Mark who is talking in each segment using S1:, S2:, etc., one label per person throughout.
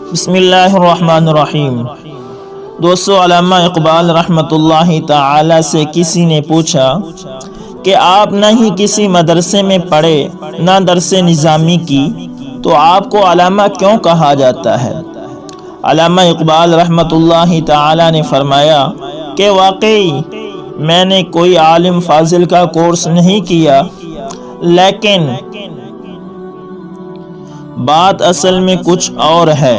S1: بسم اللہ الرحمن الرحیم۔ دوستو، علامہ اقبال رحمۃ اللہ تعالی سے کسی نے پوچھا کہ آپ نہ ہی کسی مدرسے میں پڑھے نہ درس نظامی کی، تو آپ کو علامہ کیوں کہا جاتا ہے؟ علامہ اقبال رحمۃ اللہ تعالی نے فرمایا کہ واقعی میں نے کوئی عالم فاضل کا کورس نہیں کیا، لیکن بات اصل میں کچھ اور ہے۔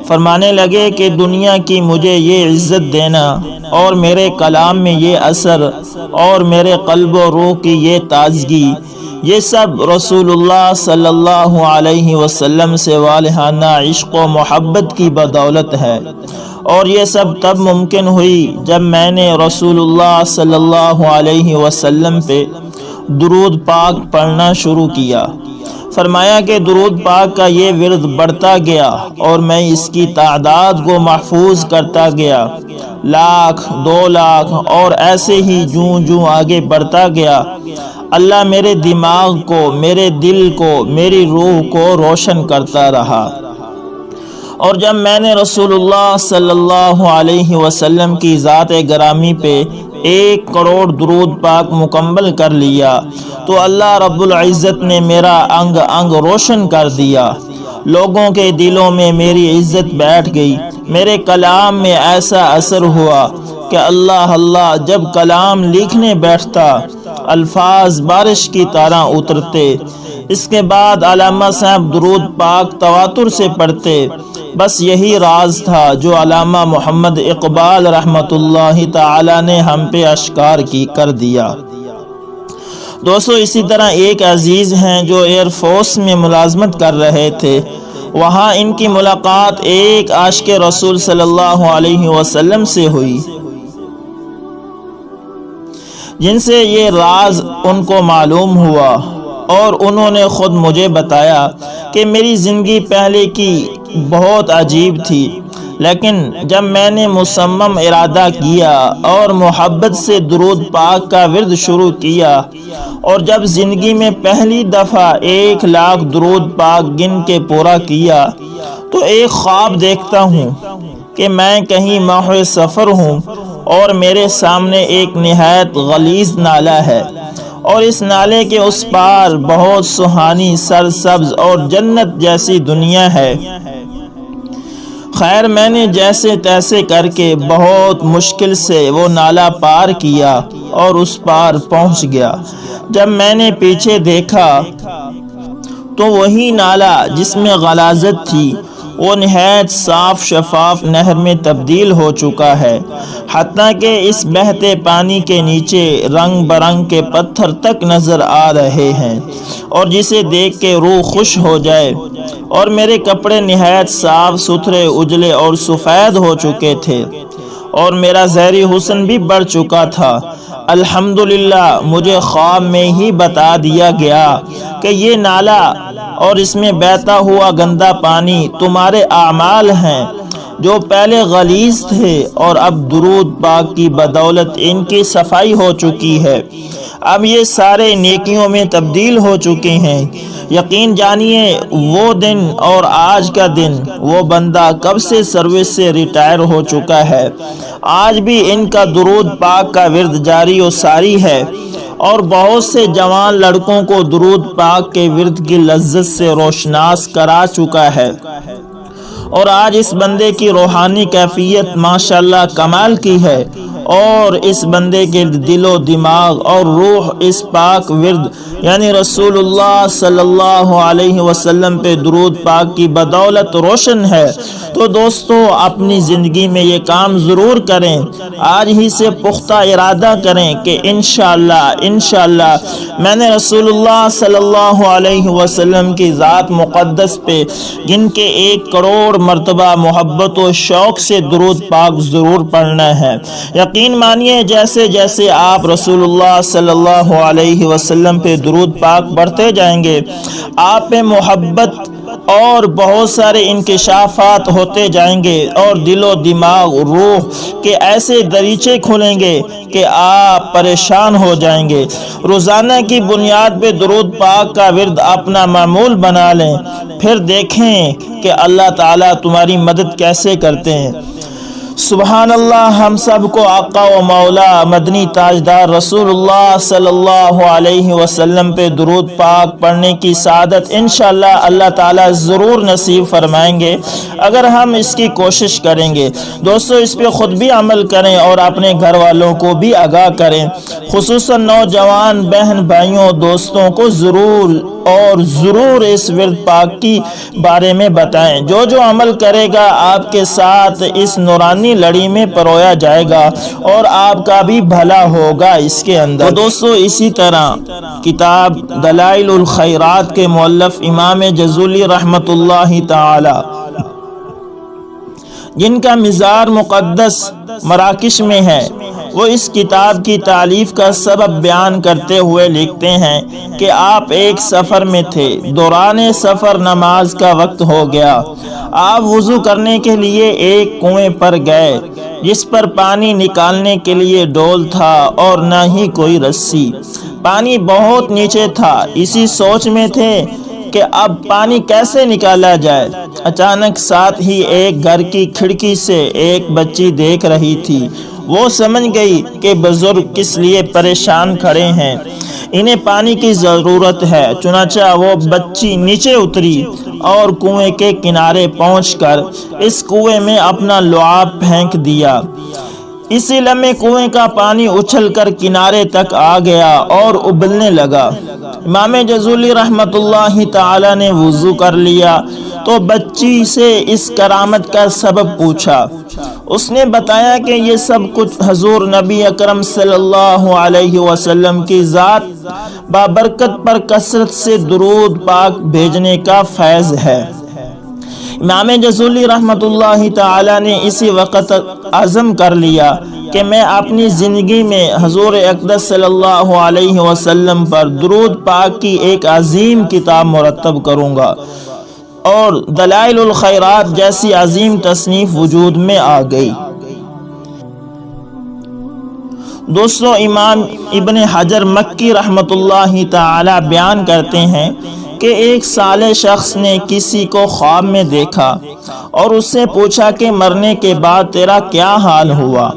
S1: فرمانے لگے کہ دنیا کی مجھے یہ عزت دینا اور میرے کلام میں یہ اثر اور میرے قلب و روح کی یہ تازگی، یہ سب رسول اللہ صلی اللہ علیہ وسلم سے والہانہ عشق و محبت کی بدولت ہے، اور یہ سب تب ممکن ہوئی جب میں نے رسول اللہ صلی اللہ علیہ وسلم پہ درود پاک پڑھنا شروع کیا۔ فرمایا کہ درود پاک کا یہ ورد بڑھتا گیا اور میں اس کی تعداد کو محفوظ کرتا گیا، 1,00,000 2,00,000 اور ایسے ہی جوں آگے بڑھتا گیا۔ اللہ میرے دماغ کو، میرے دل کو، میری روح کو روشن کرتا رہا، اور جب میں نے رسول اللہ صلی اللہ علیہ وسلم کی ذات گرامی پہ 1 کروڑ درود پاک مکمل کر لیا تو اللہ رب العزت نے میرا انگ انگ روشن کر دیا، لوگوں کے دلوں میں میری عزت بیٹھ گئی، میرے کلام میں ایسا اثر ہوا کہ اللہ جب کلام لکھنے بیٹھتا الفاظ بارش کی طرح اترتے۔ اس کے بعد علامہ صاحب درود پاک تواتر سے پڑھتے۔ بس یہی راز تھا جو علامہ محمد اقبال رحمۃ اللہ تعالی نے ہم پہ اشکار کر دیا۔ دوستو، اسی طرح ایک عزیز ہیں جو ایئر فورس میں ملازمت کر رہے تھے، وہاں ان کی ملاقات ایک عاشق رسول صلی اللہ علیہ وسلم سے ہوئی، جن سے یہ راز ان کو معلوم ہوا، اور انہوں نے خود مجھے بتایا کہ میری زندگی پہلے کی بہت عجیب تھی، لیکن جب میں نے مصمم ارادہ کیا اور محبت سے درود پاک کا ورد شروع کیا، اور جب زندگی میں پہلی دفعہ 1,00,000 درود پاک گن کے پورا کیا، تو ایک خواب دیکھتا ہوں کہ میں کہیں محو سفر ہوں اور میرے سامنے ایک نہایت غلیظ نالہ ہے، اور اس نالے کے اس پار بہت سہانی سرسبز اور جنت جیسی دنیا ہے۔ خیر، میں نے جیسے تیسے کر کے بہت مشکل سے وہ نالا پار کیا اور اس پار پہنچ گیا۔ جب میں نے پیچھے دیکھا تو وہی نالا جس میں غلاظت تھی وہ نہایت صاف شفاف نہر میں تبدیل ہو چکا ہے، حتیٰ کہ اس بہتے پانی کے نیچے رنگ برنگ کے پتھر تک نظر آ رہے ہیں، اور جسے دیکھ کے روح خوش ہو جائے۔ اور میرے کپڑے نہایت صاف ستھرے اجلے اور سفید ہو چکے تھے، اور میرا ظاہری حسن بھی بڑھ چکا تھا۔ الحمدللہ، مجھے خواب میں ہی بتا دیا گیا کہ یہ نالا اور اس میں بہتا ہوا گندا پانی تمہارے اعمال ہیں جو پہلے غلیظ تھے، اور اب درود پاک کی بدولت ان کی صفائی ہو چکی ہے، اب یہ سارے نیکیوں میں تبدیل ہو چکے ہیں۔ یقین جانیے وہ دن اور آج کا دن، وہ بندہ کب سے سروس سے ریٹائر ہو چکا ہے، آج بھی ان کا درود پاک کا ورد جاری و ساری ہے، اور بہت سے جوان لڑکوں کو درود پاک کے ورد کی لذت سے روشناس کرا چکا ہے، اور آج اس بندے کی روحانی کیفیت ماشاءاللہ کمال کی ہے، اور اس بندے کے دل و دماغ اور روح اس پاک ورد یعنی رسول اللہ صلی اللہ علیہ وسلم پہ درود پاک کی بدولت روشن ہے۔ تو دوستو، اپنی زندگی میں یہ کام ضرور کریں، آج ہی سے پختہ ارادہ کریں کہ انشاءاللہ میں نے رسول اللہ صلی اللہ علیہ وسلم کی ذات مقدس پہ گن کے 1 کروڑ مرتبہ محبت و شوق سے درود پاک ضرور پڑھنا ہے۔ یقین مانیے جیسے جیسے آپ رسول اللہ صلی اللہ علیہ وسلم پہ درود پاک پڑھتے جائیں گے، آپ پہ محبت اور بہت سارے انکشافات ہوتے جائیں گے اور دل و دماغ روح کے ایسے دریچے کھلیں گے کہ آپ پریشان ہو جائیں گے۔ روزانہ کی بنیاد پہ درود پاک کا ورد اپنا معمول بنا لیں، پھر دیکھیں کہ اللہ تعالیٰ تمہاری مدد کیسے کرتے ہیں۔ سبحان اللہ۔ ہم سب کو آقا و مولا مدنی تاجدار رسول اللہ صلی اللہ علیہ وسلم پہ درود پاک پڑھنے کی سعادت انشاءاللہ اللہ تعالیٰ ضرور نصیب فرمائیں گے اگر ہم اس کی کوشش کریں گے۔ دوستو اس پہ خود بھی عمل کریں اور اپنے گھر والوں کو بھی آگاہ کریں، خصوصاً نوجوان بہن بھائیوں دوستوں کو ضرور اس ورد پاک کی بارے میں بتائیں۔ جو عمل کرے گا آپ کے ساتھ اس نورانی لڑی میں پرویا جائے گا اور آپ کا بھی بھلا ہوگا اس کے اندر۔ تو دوستو اسی طرح کتاب دلائل الخیرات کے مؤلف امام جزولی رحمت اللہ تعالی، جن کا مزار مقدس مراکش میں ہے، وہ اس کتاب کی تالیف کا سبب بیان کرتے ہوئے لکھتے ہیں کہ آپ ایک سفر میں تھے، دوران سفر نماز کا وقت ہو گیا۔ آپ وضو کرنے کے لیے ایک کنویں پر گئے جس پر پانی نکالنے کے لیے ڈول تھا اور نہ ہی کوئی رسی۔ پانی بہت نیچے تھا، اسی سوچ میں تھے کہ اب پانی کیسے نکالا جائے۔ اچانک ساتھ ہی ایک گھر کی کھڑکی سے ایک بچی دیکھ رہی تھی۔ وہ سمجھ گئی کہ بزرگ کس لیے پریشان کھڑے ہیں، انہیں پانی کی ضرورت ہے۔ چنانچہ وہ بچی نیچے اتری اور کنویں کے کنارے پہنچ کر اس کنویں میں اپنا لعاب پھینک دیا۔ اسی لمحے کنویں کا پانی اچھل کر کنارے تک آ گیا اور ابلنے لگا۔ امام جزولی رحمت اللہ تعالی نے وضو کر لیا تو بچی سے اس کرامت کا سبب پوچھا۔ اس نے بتایا کہ یہ سب کچھ حضور نبی اکرم صلی اللہ علیہ وسلم کی ذات بابرکت پر کثرت سے درود پاک بھیجنے کا فیض ہے۔ امام جزولی رحمت اللہ تعالی نے اسی وقت عزم کر لیا کہ میں اپنی زندگی میں حضور اقدس صلی اللہ علیہ وسلم پر درود پاک کی ایک عظیم کتاب مرتب کروں گا، اور دلائل الخیرات جیسی عظیم تصنیف وجود میں آ گئی۔ دوستو امام ابن حجر مکی رحمت اللہ تعالی بیان کرتے ہیں کہ ایک صالح شخص نے کسی کو خواب میں دیکھا اور اس سے پوچھا کہ مرنے کے بعد تیرا کیا حال ہوا۔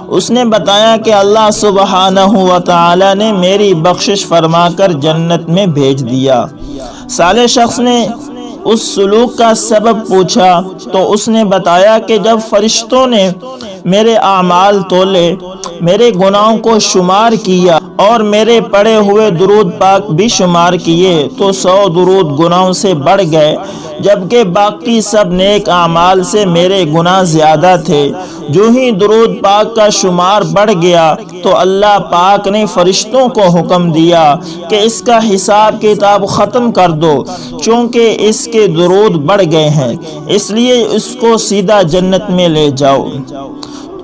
S1: اس نے بتایا کہ اللہ سبحانہ و تعالی نے میری بخشش فرما کر جنت میں بھیج دیا۔ صالح شخص نے اس سلوک کا سبب پوچھا تو اس نے بتایا کہ جب فرشتوں نے میرے اعمال تولے، میرے گناہوں کو شمار کیا اور میرے پڑھے ہوئے درود پاک بھی شمار کیے تو 100 درود گناہوں سے بڑھ گئے، جبکہ باقی سب نیک اعمال سے میرے گناہ زیادہ تھے۔ جو ہی درود پاک کا شمار بڑھ گیا تو اللہ پاک نے فرشتوں کو حکم دیا کہ اس کا حساب کتاب ختم کر دو، چونکہ اس کے درود بڑھ گئے ہیں، اس لیے اس کو سیدھا جنت میں لے جاؤ۔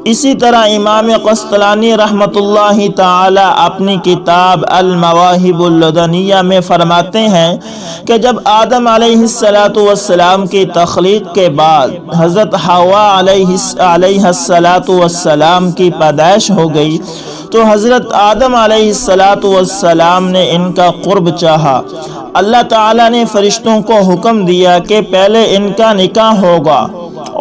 S1: اسی طرح امام قسطلانی رحمت اللہ تعالی اپنی کتاب المواہب اللدنیہ میں فرماتے ہیں کہ جب آدم علیہ السلام کی تخلیق کے بعد حضرت حوا علیہ السلام کی پیدائش ہو گئی تو حضرت آدم علیہ السلام نے ان کا قرب چاہا۔ اللہ تعالی نے فرشتوں کو حکم دیا کہ پہلے ان کا نکاح ہوگا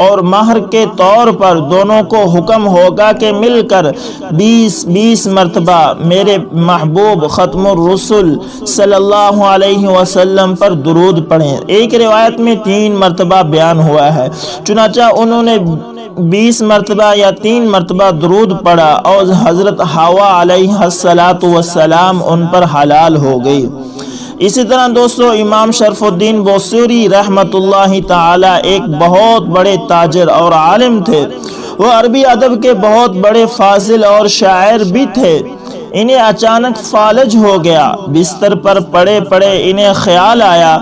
S1: اور مہر کے طور پر دونوں کو حکم ہوگا کہ مل کر 20 مرتبہ میرے محبوب ختم الرسل صلی اللہ علیہ وسلم پر درود پڑھیں۔ ایک روایت میں 3 مرتبہ بیان ہوا ہے، چنانچہ انہوں نے 20 مرتبہ یا 3 مرتبہ درود پڑھا اور حضرت حوا علیہ السلام ان پر حلال ہو گئی۔ اسی طرح دوستو امام شرف الدین بوصیری رحمت اللہ تعالی ایک بہت بڑے تاجر اور عالم تھے۔ وہ عربی ادب کے بہت بڑے فاضل اور شاعر بھی تھے۔ انہیں اچانک فالج ہو گیا۔ بستر پر پڑے پڑے انہیں خیال آیا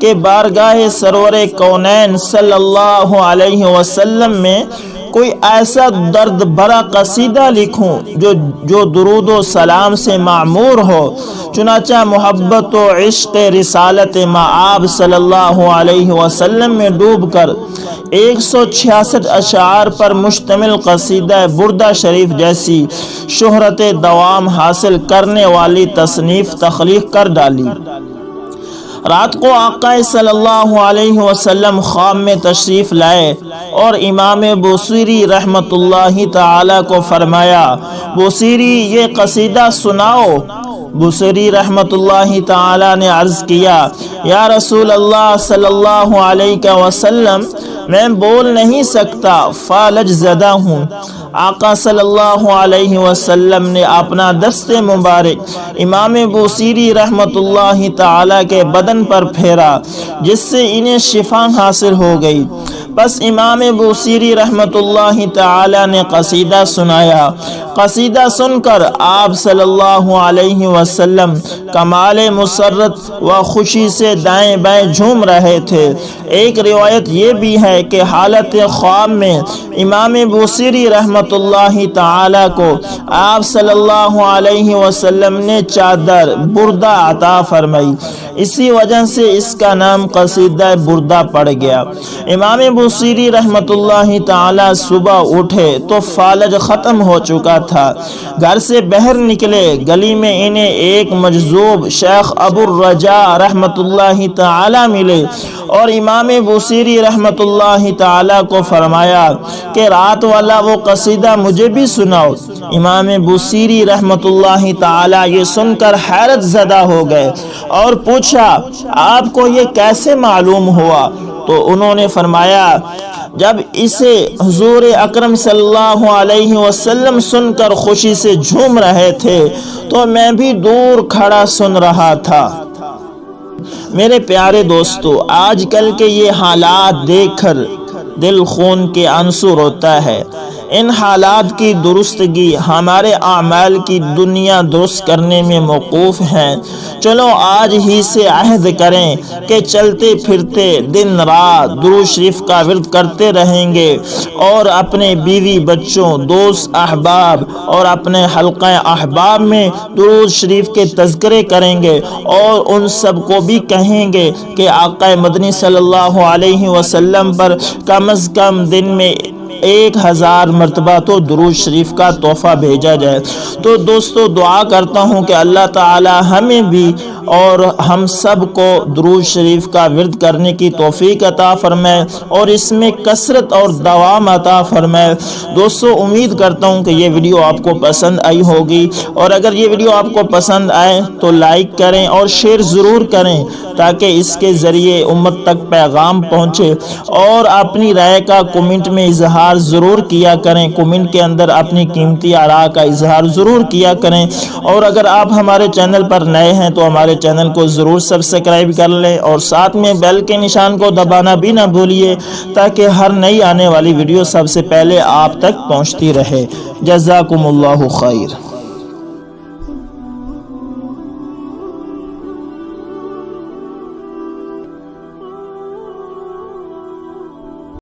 S1: کہ بارگاہ سرور کونین صلی اللہ علیہ وسلم میں کوئی ایسا درد بھرا قصیدہ لکھوں جو درود و سلام سے معمور ہو۔ چنانچہ محبت و عشق رسالت مآب صلی اللہ علیہ وسلم میں ڈوب کر 166 اشعار پر مشتمل قصیدہ بردہ شریف جیسی شہرت دوام حاصل کرنے والی تصنیف تخلیق کر ڈالی۔ رات کو آقا صلی اللہ علیہ وسلم خواب میں تشریف لائے اور امام بوصیری رحمت اللہ تعالی کو فرمایا، بوصیری یہ قصیدہ سناؤ۔ بوصیری رحمت اللہ تعالی نے عرض کیا، یا رسول اللہ صلی اللہ علیہ وسلم، میں بول نہیں سکتا، فالج زدہ ہوں۔ آقا صلی اللہ علیہ وسلم نے اپنا دست مبارک امام بوصیری رحمت اللہ تعالی کے بدن پر پھیرا، جس سے انہیں شفا حاصل ہو گئی۔ پس امام بوصیری رحمت اللہ تعالی نے قصیدہ سنایا۔ قصیدہ سن کر آپ صلی اللہ علیہ وسلم کمال مسرت و خوشی سے دائیں بائیں جھوم رہے تھے۔ ایک روایت یہ بھی ہے کہ حالت خواب میں امام بوصیری رحمت اللہ تعالی کو آپ صلی اللہ علیہ وسلم نے چادر بردہ عطا فرمائی، اسی وجہ سے اس کا نام قصیدہ بردہ پڑ گیا۔ امام بوصیری رحمت اللہ تعالی صبح اٹھے تو فالج ختم ہو چکا تھا۔ گھر سے باہر نکلے، گلی میں انہیں ایک مجذوب شیخ ابو الرجاء رحمت اللہ تعالی ملے اور امام بوصیری رحمت اللہ تعالی کو فرمایا کہ رات والا وہ قصیدہ مجھے بھی سناؤ۔ امام بوصیری رحمت اللہ تعالی یہ سن کر حیرت زدہ ہو گئے اور پوچھا، آپ کو یہ کیسے معلوم ہوا؟ تو انہوں نے فرمایا، جب اسے حضور اکرم صلی اللہ علیہ وسلم سن کر خوشی سے جھوم رہے تھے تو میں بھی دور کھڑا سن رہا تھا۔ میرے پیارے دوستو، آج کل کے یہ حالات دیکھ کر دل خون کے آنسو روتا ہے۔ ان حالات کی درستگی ہمارے اعمال کی دنیا درست کرنے میں موقوف ہیں۔ چلو آج ہی سے عہد کریں کہ چلتے پھرتے دن رات درود شریف کا ورد کرتے رہیں گے اور اپنے بیوی بچوں، دوست احباب اور اپنے حلقہ احباب میں درود شریف کے تذکرے کریں گے اور ان سب کو بھی کہیں گے کہ آقا مدنی صلی اللہ علیہ وسلم پر کم از کم دن میں 1000 مرتبہ تو درود شریف کا تحفہ بھیجا جائے۔ تو دوستو، دعا کرتا ہوں کہ اللہ تعالی ہمیں بھی اور ہم سب کو درود شریف کا ورد کرنے کی توفیق عطا فرمائے اور اس میں کثرت اور دوام عطا فرمائے۔ دوستو، امید کرتا ہوں کہ یہ ویڈیو آپ کو پسند آئی ہوگی، اور اگر یہ ویڈیو آپ کو پسند آئے تو لائک کریں اور شیئر ضرور کریں تاکہ اس کے ذریعے امت تک پیغام پہنچے، اور اپنی رائے کا کمنٹ میں اظہار ضرور کیا کریں۔ کمنٹ کے اندر اپنی قیمتی آراء کا اظہار ضرور کیا کریں، اور اگر آپ ہمارے چینل پر نئے ہیں تو ہمارے چینل کو ضرور سبسکرائب کر لیں اور ساتھ میں بیل کے نشان کو دبانا بھی نہ بھولیے تاکہ ہر نئی آنے والی ویڈیو سب سے پہلے آپ تک پہنچتی رہے۔ جزاکم اللہ خیر۔